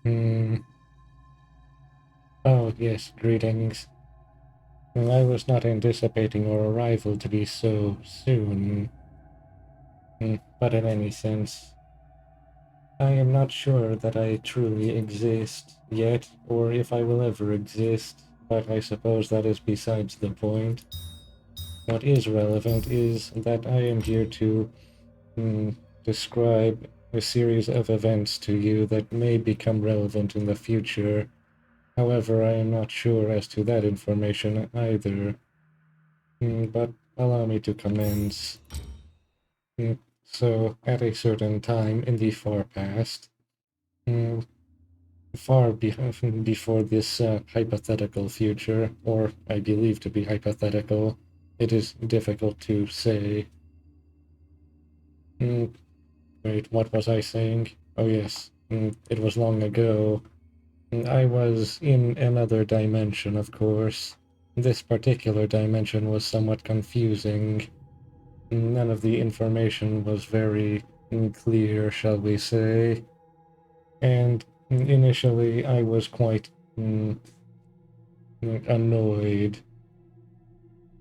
Hmm. Oh, yes, greetings. Well, I was not anticipating your arrival to be so soon. But in any sense, I am not sure that I truly exist yet, or if I will ever exist, but I suppose that is besides the point. What is relevant is that I am here to describe a series of events to you that may become relevant in the future. However, I am not sure as to that information either. But allow me to commence. So, at a certain time in the far past, before this hypothetical future, or I believe to be hypothetical, it is difficult to say. Wait, what was I saying? Oh yes, it was long ago. I was in another dimension, of course. This particular dimension was somewhat confusing. None of the information was very clear, shall we say. And initially I was quite annoyed.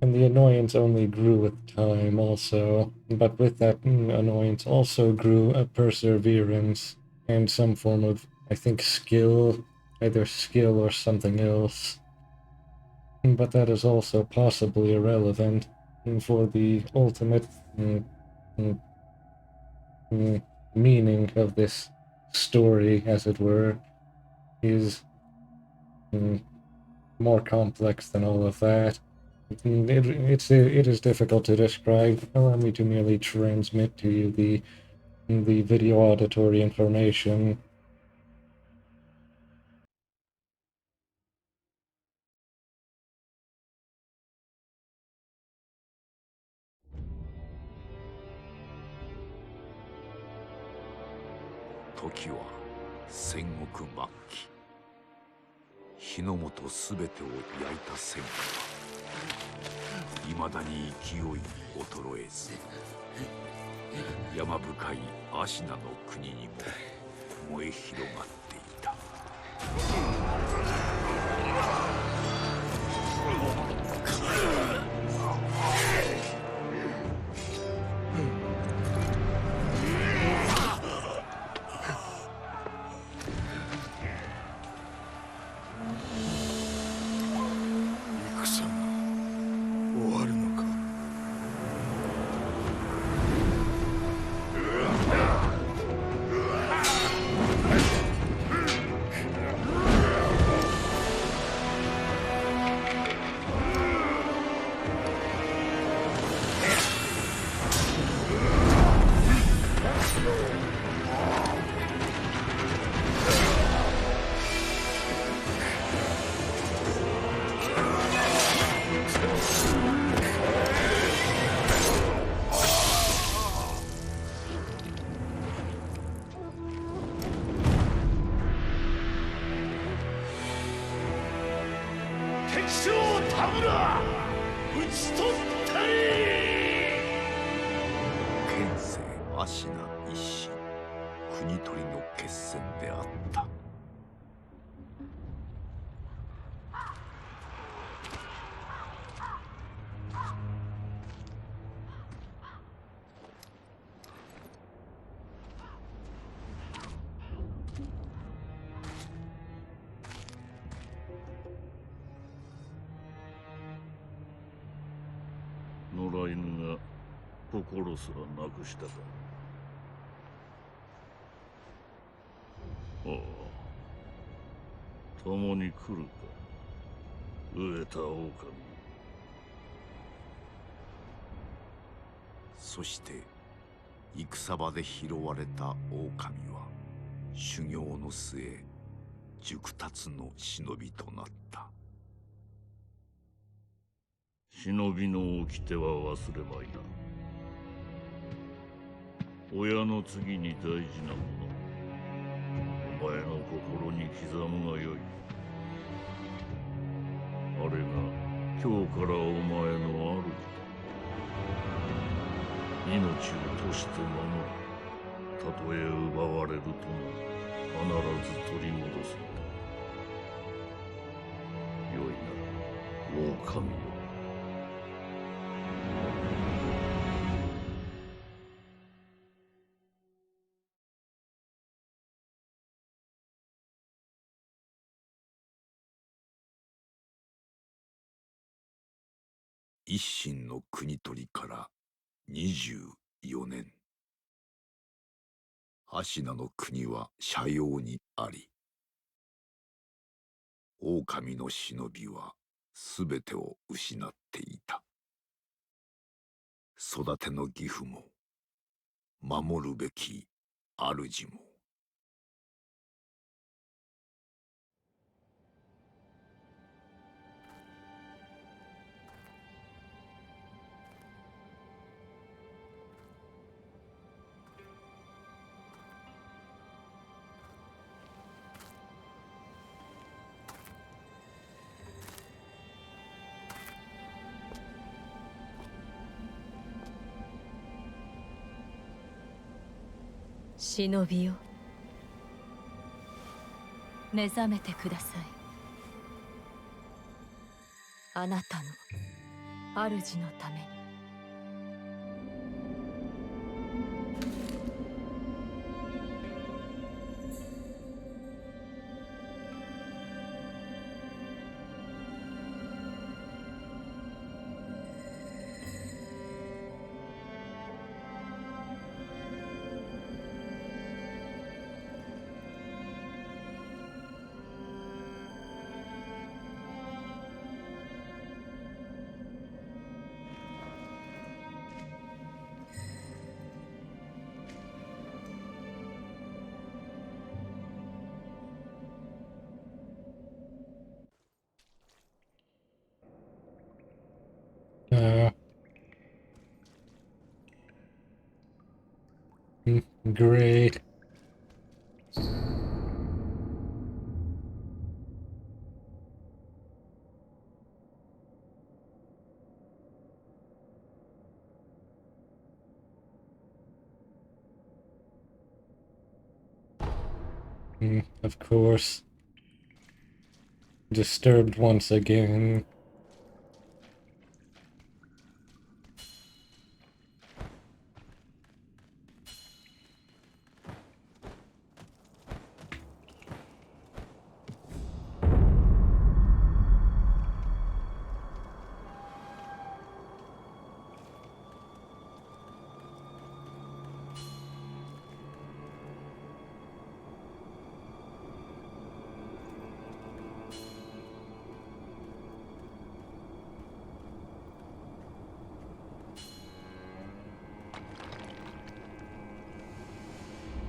And the annoyance only grew with time also. But with that annoyance also grew a perseverance and some form of, I think, skill, either skill or something else. But that is also possibly irrelevant for the ultimate meaning of this story, as it were, is more complex than all of that. It is difficult to describe. Allow me to merely transmit to you the video auditory information. Toki wa Sengoku Makki. 日の本すべてを焼いた戦火はいまだに勢い衰えず、山深いアシナの国にも燃え広がっていた。アシナ一心、国取りの決戦であった。野良犬が心すらなくしたか。ああ、共に来るか、飢えた狼。そして戦場で拾われた狼は修行の末熟達の忍びとなった。忍びの掟は忘れまいな。親の次に大事なもの、お前の心に刻むがよい。あれが今日からお前の主だ。命を賭して守る。たとえ奪われるとも必ず取り戻狼よ。一心の国取りから24年。芦名の国は斜陽にあり、狼の忍びはすべてを失っていた。育ての義父も守るべき主も。忍びよ、目覚めてください。あなたの主のために。Great. Of course. Disturbed once again.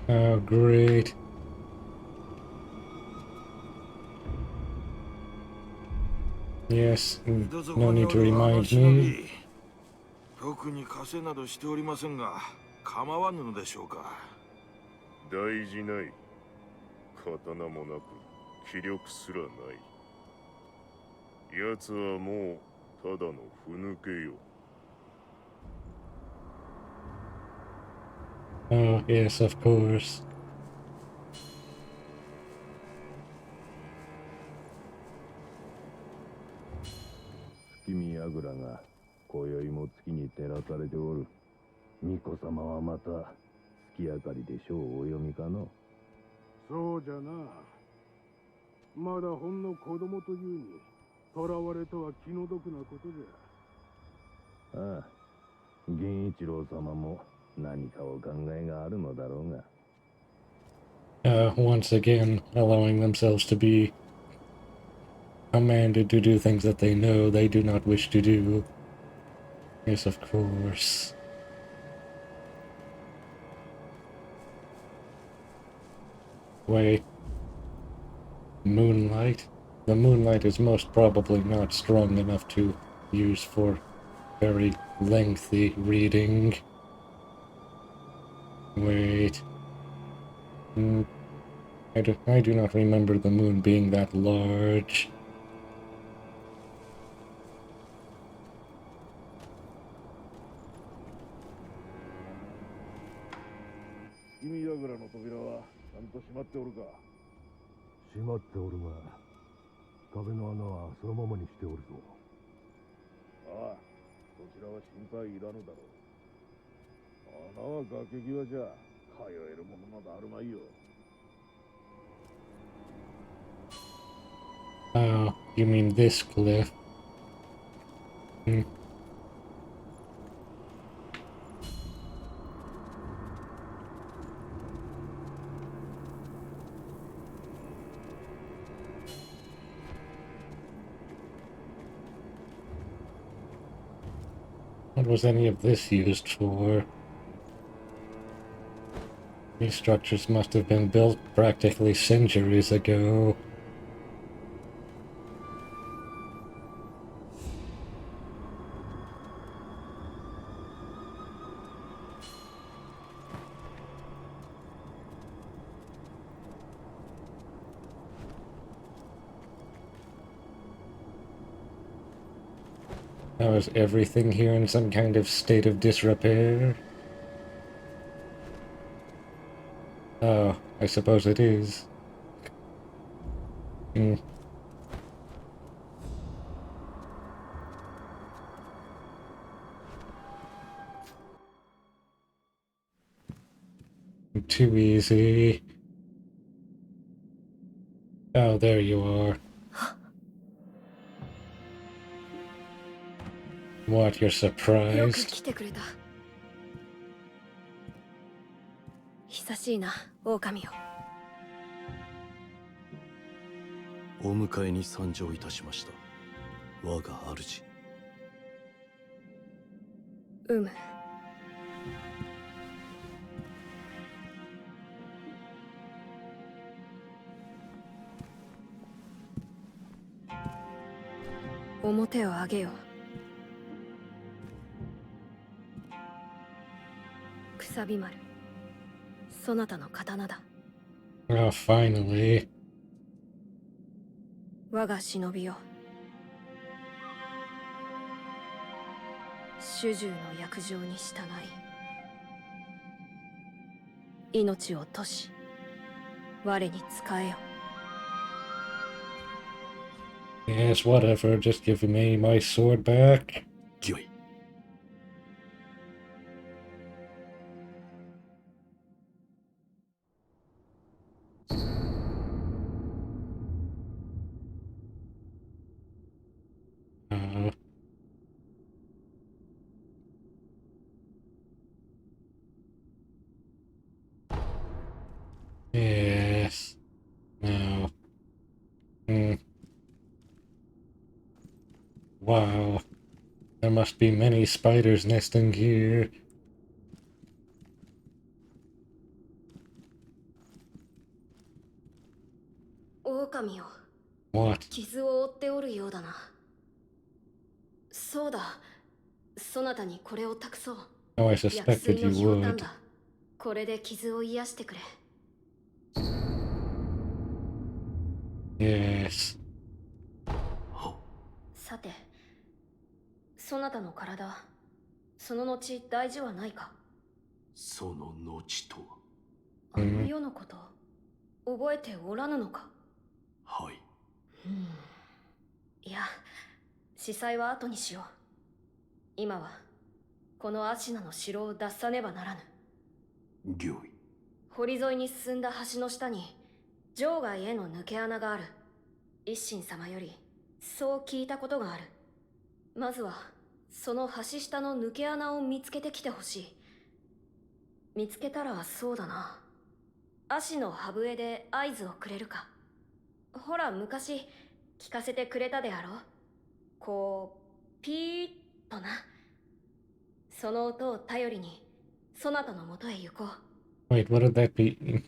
Oh, great. Yes, no need to remind me. 特に稼などしておりませんが、構わぬのでしょうか。大事ない。刀もなく気力すらない。奴はもうただのふぬけよ。Oh, yes, of course. 月見櫓が今宵も月に照らされておる。巫女様はまた月明かりで書をお読みかの。そうじゃな。まだほんの子供というに、囚われとは気の毒なことじゃ。ああ、源一郎様も何かお考えがあるのだろうが。Once again, allowing themselves to be commanded to do things that they know they do not wish to do. Yes, of course. Wait. Moonlight? The moonlight is most probably not strong enough to use for very lengthy reading. Wait. I do not remember the moon being that large. 月見櫓の扉はちゃんと閉まっておるか。閉まっておるが、壁の穴はそのままにしておるぞ。ああ、そちらは心配いらぬだろう。穴は崖際じゃ通えるものなどあるまいよ。Oh, you mean this cliff? Hmm. What was any of this used for? These structures must have been built practically centuries ago. Now is everything here in some kind of state of disrepair? Oh, I suppose it is. Hmm. Too easy. Oh, there you are. What, you're よく surprised? 来てくれた。久しいな、狼よ。お迎えに参上いたしました。我が主。表を上げよ。くさび丸、そなたの刀だ。Oh, finally. 我が忍びよ。主従の約定に従い、命を賭し、我に仕えよ。Yes, whatever, just give me my sword back. 御意。Yes. No. Wow. There must be many spiders nesting here. 狼よ。 What? 傷を負っておるようだな。そうだ。そなたにこれを託そう。 Oh, I 薬 suspected 水の you ひょうたん would. だ。これで傷を癒してくれ。Yes. さて、そなたの体、その後大事はないか。その後とは。あの世のこと、覚えておらぬのか。はい。いや、司祭は後にしよう。今はこのアシナの城を脱さねばならぬ。御意。堀沿いに進んだ橋の下に場外への抜け穴がある。一心様よりそう聞いたことがある。まずはその橋下の抜け穴を見つけてきてほしい。見つけたらそうだな、足の歯笛で合図をくれるか。ほら昔聞かせてくれたであろう。こうピーッとな。その音を頼りにそなたのもとへ行こう。 Wait, would that be...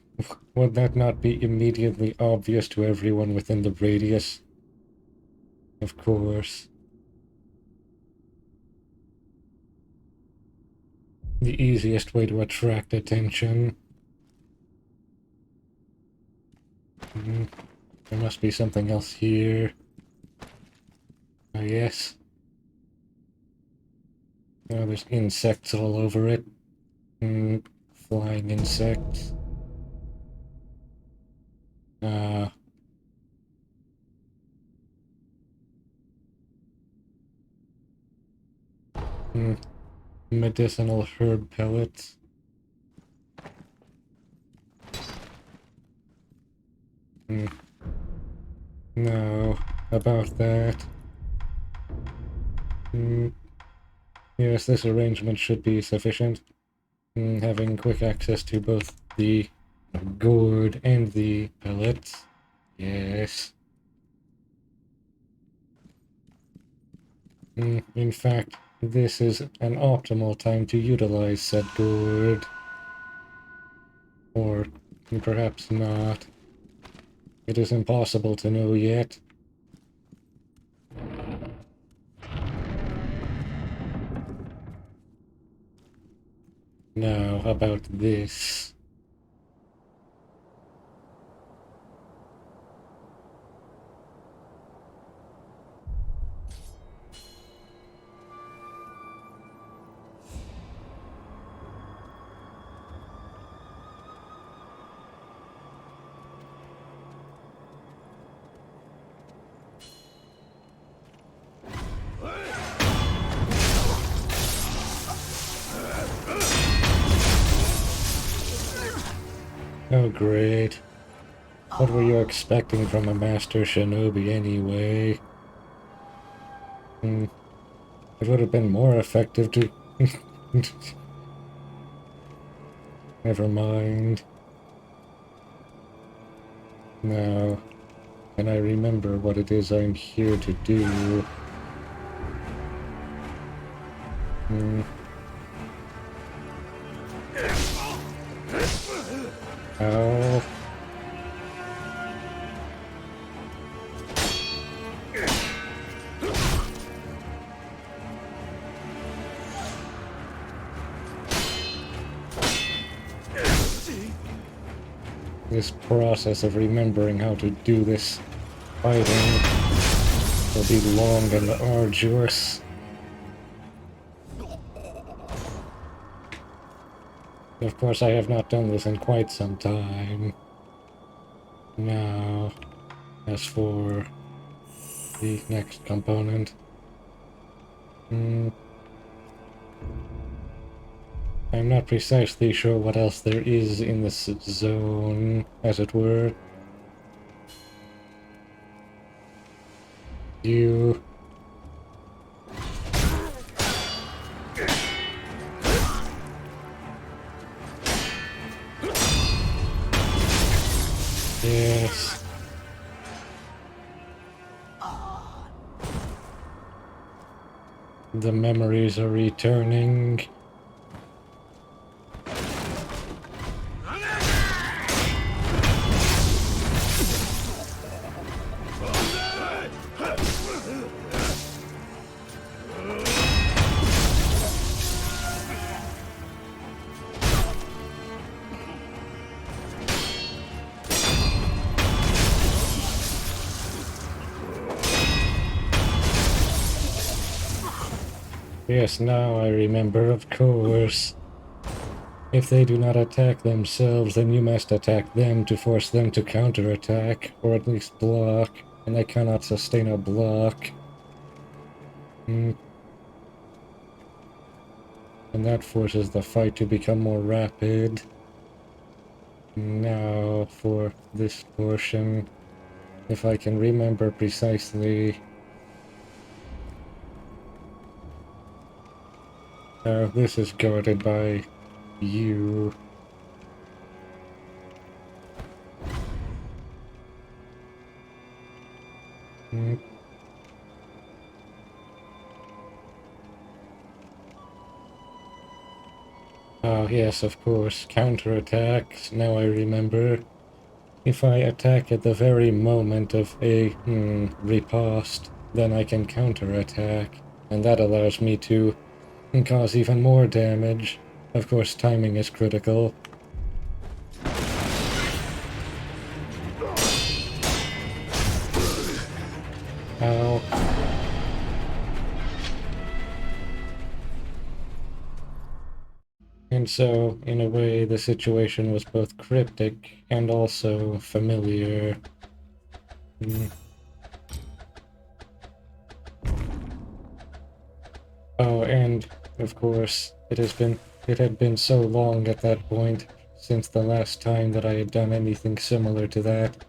Would that not be immediately obvious to everyone within the radius? Of course. The easiest way to attract attention. There must be something else here. Oh, yes. Oh, there's insects all over it. Flying insects. Medicinal herb pellets. No, about that. Yes, this arrangement should be sufficient. Having quick access to both the gourd and the pellets. Yes. In fact, this is an optimal time to utilize said gourd. Or perhaps not. It is impossible to know yet. Now, about this. Oh, great. What were you expecting from a master shinobi anyway? It would have been more effective to... Never mind. Now, can I remember what it is I'm here to do? Ow. This process of remembering how to do this fighting will be long and arduous. Of course, I have not done this in quite some time. Now, as for the next component, I'm not precisely sure what else there is in this zone, as it were. You... Yes. The memories are returning. Yes, now I remember, of course. If they do not attack themselves, then you must attack them to force them to counterattack, or at least block, and they cannot sustain a block. And that forces the fight to become more rapid. Now, for this portion, if I can remember precisely... this is guarded by you. Oh yes, of course, counterattacks. Now I remember. If I attack at the very moment of a riposte, then I can counterattack, and that allows me to cause even more damage. Of course, timing is critical. Ow. And so, in a way, the situation was both cryptic and also familiar. Oh, and of course, it had been so long at that point since the last time that I had done anything similar to that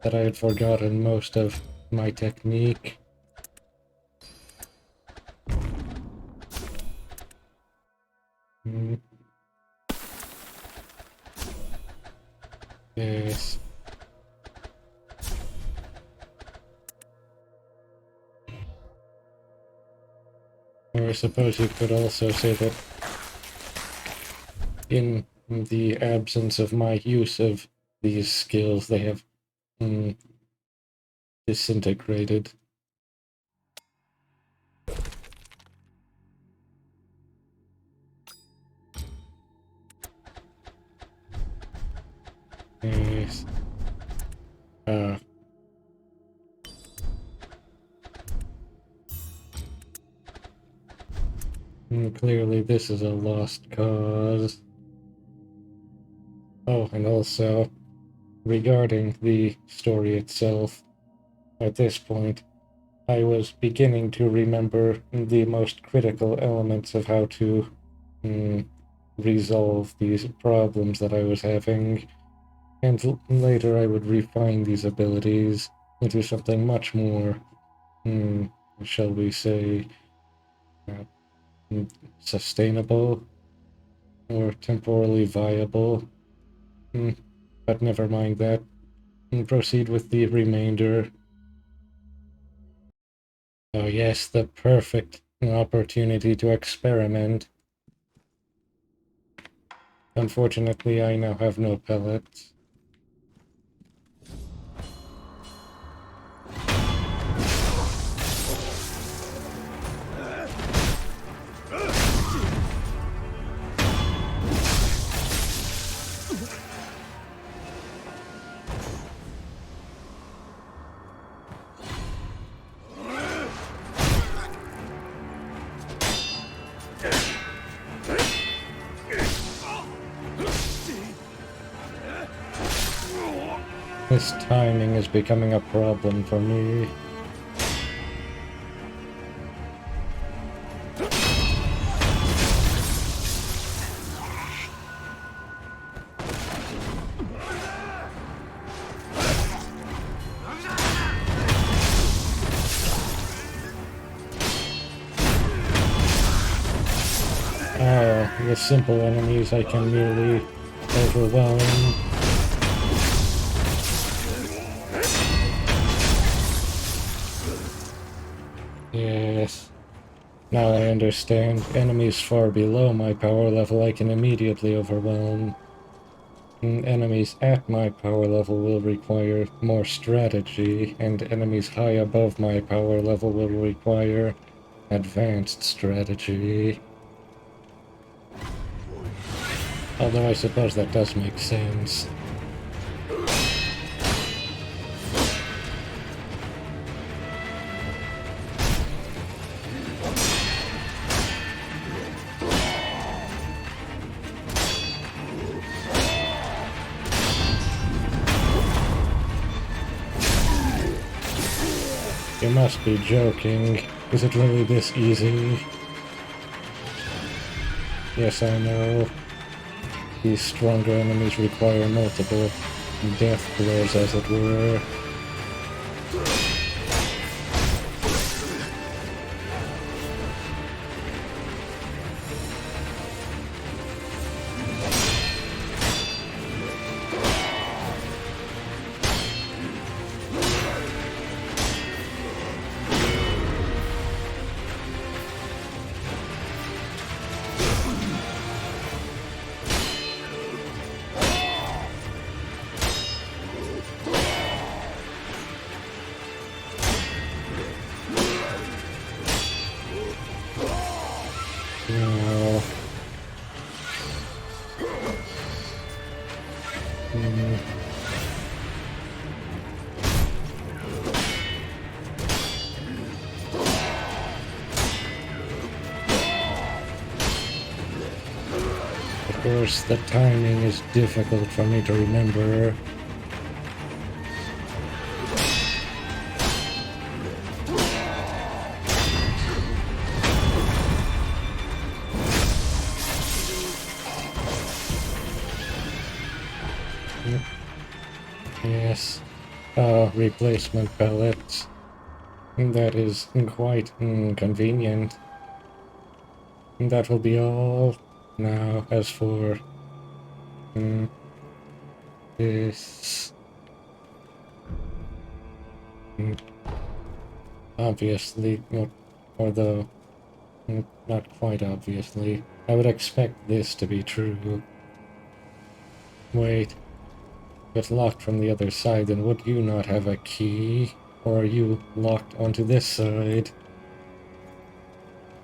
I had forgotten most of my technique. Yes. Or I suppose you could also say that in the absence of my use of these skills, they have disintegrated. Yes. Clearly this is a lost cause. Oh, and also, regarding the story itself, at this point, I was beginning to remember the most critical elements of how to resolve these problems that I was having, and later I would refine these abilities into something much more, shall we say, sustainable or temporally viable. But never mind that. Proceed with the remainder. Oh yes, the perfect opportunity to experiment. Unfortunately, I now have no pellets. This timing is becoming a problem for me. Oh, with simple enemies I can merely overwhelm. Yes. Now I understand. Enemies far below my power level I can immediately overwhelm. Enemies at my power level will require more strategy, and enemies high above my power level will require advanced strategy. Although I suppose that does make sense. You must be joking. Is it really this easy? Yes, I know. These stronger enemies require multiple death blows, as it were. No. Of course, the timing is difficult for me to remember. Yes. Replacement pellets. That is quite convenient. That will be all. Now, as for this, obviously, although not quite obviously, I would expect this to be true. Wait, it's locked from the other side, then would you not have a key? Or are you locked onto this side?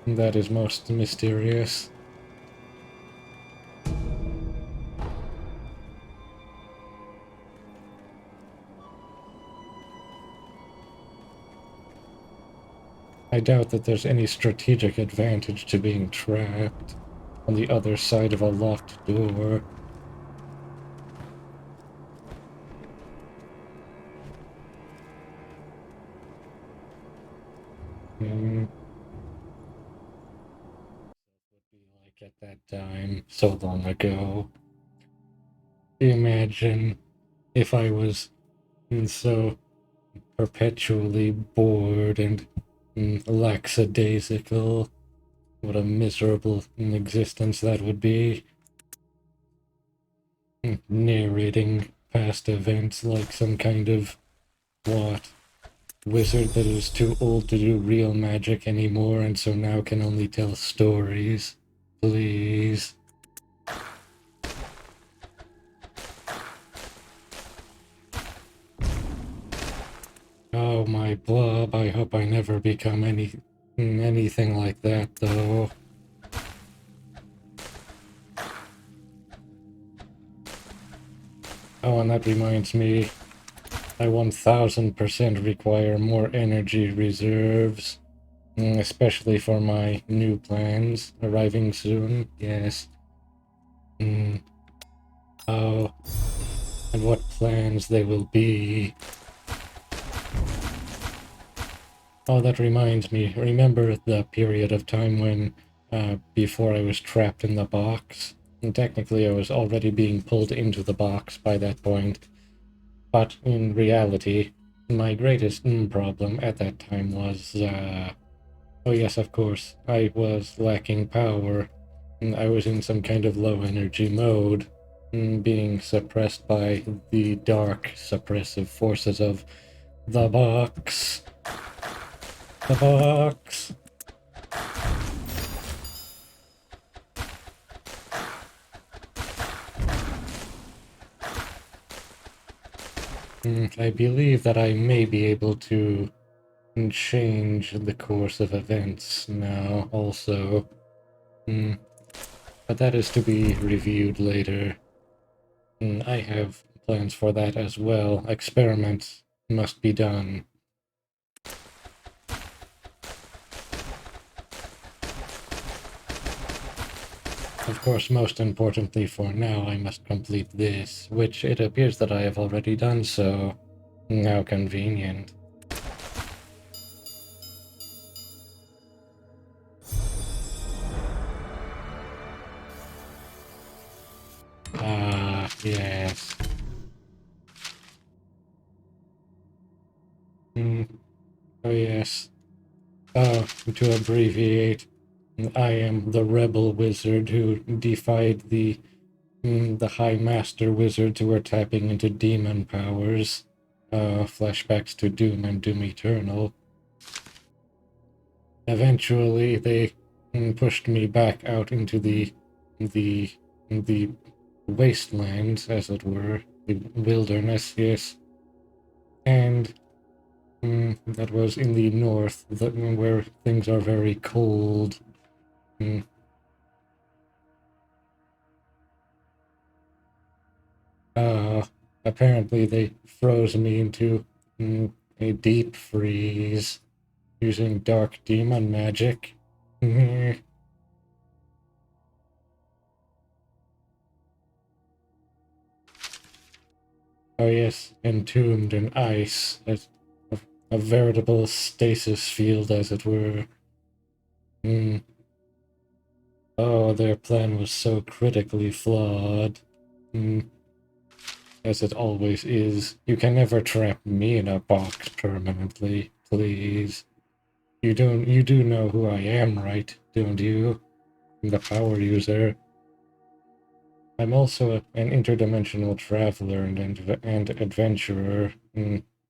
That is most mysterious. I doubt that there's any strategic advantage to being trapped on the other side of a locked door. Would be like at that time, so long ago. Imagine if I was so perpetually bored and lackadaisical. What a miserable existence that would be. Narrating past events like some kind of, what, wizard that is too old to do real magic anymore and so now can only tell stories. Please. Oh my blob, I hope I never become anything like that though. Oh, and that reminds me, I 1000% require more energy reserves. Especially for my new plans arriving soon, yes. Oh, and what plans they will be. Oh, that reminds me, remember the period of time when, before I was trapped in the box? And technically I was already being pulled into the box by that point. But in reality, my greatest problem at that time was, oh yes, of course, I was lacking power. I was in some kind of low energy mode, being suppressed by the dark suppressive forces of the box. The box. I believe that I may be able to change the course of events now also. But that is to be reviewed later. I have plans for that as well. Experiments must be done. Of course, most importantly for now, I must complete this, which it appears that I have already done so. How convenient. Ah, yes. Oh, yes. Oh, to abbreviate, I am the rebel wizard who defied the High Master wizards who were tapping into demon powers. Flashbacks to Doom and Doom Eternal. Eventually, they pushed me back out into the wastelands, as it were, the wilderness, yes. And that was in the north, where things are very cold. Apparently they froze me into a deep freeze using dark demon magic. Oh yes, entombed in ice, as a veritable stasis field, as it were. Oh, their plan was so critically flawed. as it always is. You can never trap me in a box permanently, please. You do know who I am, right? Don't you? I'm the power user. I'm also an interdimensional traveler and adventurer.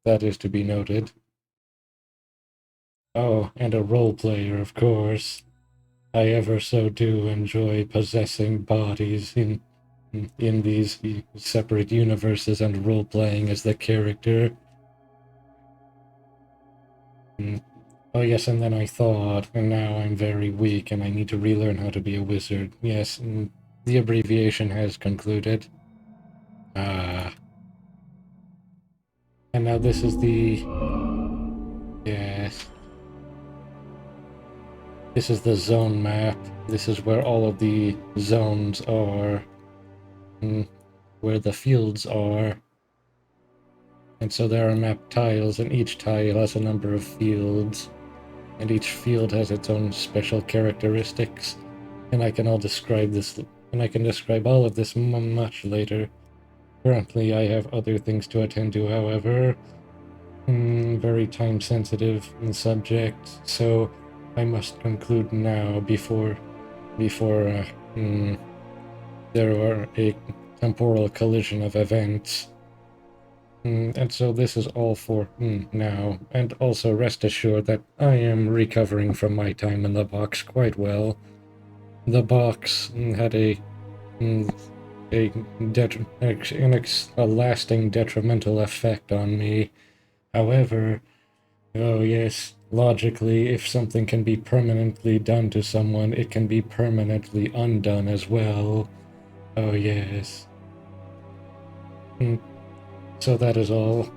That is to be noted. Oh, and a role player, of course. I ever so do enjoy possessing bodies in these separate universes and role-playing as the character. Oh yes, and then I thought, and now I'm very weak and I need to relearn how to be a wizard. Yes, the abbreviation has concluded. And now this is the... Yes. This is the zone map. This is where all of the zones are. Where the fields are. And so there are map tiles, and each tile has a number of fields. And each field has its own special characteristics. And I can describe all of this much later. Currently, I have other things to attend to, however. Very time-sensitive subject, so I must conclude now before there are a temporal collision of events. And so this is all for now, and also rest assured that I am recovering from my time in the box quite well. The box had a lasting detrimental effect on me. However, oh yes, logically, if something can be permanently done to someone, it can be permanently undone as well. Oh yes. So that is all.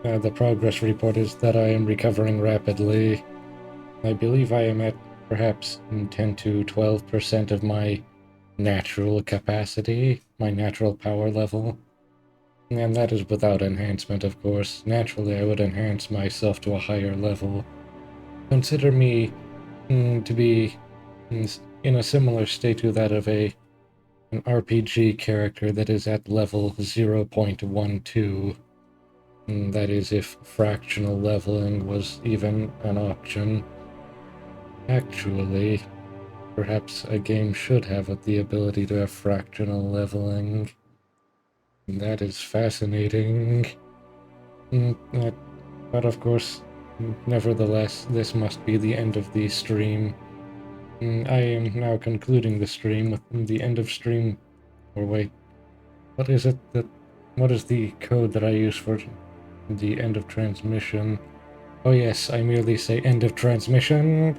The progress report is that I am recovering rapidly. I believe I am at perhaps 10 to 12% of my natural capacity, my natural power level. And that is without enhancement, of course. Naturally, I would enhance myself to a higher level. Consider me to be in a similar state to that of an RPG character that is at level 0.12. That is, if fractional leveling was even an option. Actually, perhaps a game should have the ability to have fractional leveling. That is fascinating. But of course, nevertheless, this must be the end of the stream. I am now concluding the stream with the end of stream. Or wait, what is the code that I use for the end of transmission? Oh yes, I merely say end of transmission.